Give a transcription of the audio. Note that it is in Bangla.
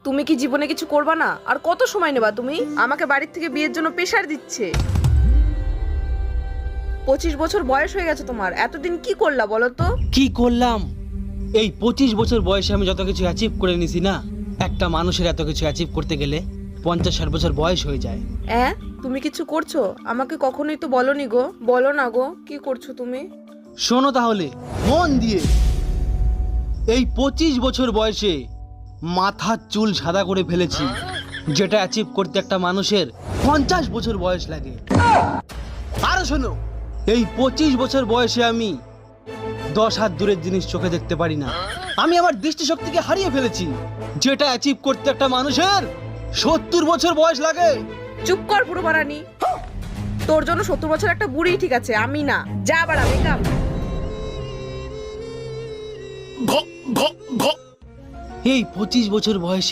তুমি কি জীবনে কিছু করবা না? আর কত সময় নেবা তুমি? আমাকে বাড়ির থেকে বিয়ের জন্য প্রেশার দিচ্ছে। 25 বছর বয়স হয়ে গেছে তোমার, এতদিন কি করলা বলো তো? কি করলাম? এই 25 বছর বয়সে আমি যত কিছু অ্যাচিভ করে নিছি না, একটা মানুষের এত কিছু অ্যাচিভ করতে গেলে 50-60 বছর বয়স হয়ে যায়। তুমি কিছু করছো? আমাকে কখনোই তো বলোনি গো। বলো না গো, কি করছো তুমি? শোনো তাহলে মন দিয়ে, এই 25 বছর বয়সে মাথার চুল সাদা করে ফেলেছি, যেটা অ্যাচিভ করতে একটা মানুষের 50 বছর বয়স লাগে। আরো শোনো, এই 25 বছর বয়সে আমি 10 হাত দূরের জিনিস চোখে দেখতে পারি না। আমি আমার দৃষ্টিশক্তিকে হারিয়ে ফেলেছি, যেটা অ্যাচিভ করতে একটা মানুষের 70 বছর বয়স লাগে। চুপ কর বুড়ো বারানি, তোর জন্য 70 বছর একটা বুড়ি ঠিক আছে, আমি না। যা বাড়া মেকআপ। এই 25 বছর বয়সে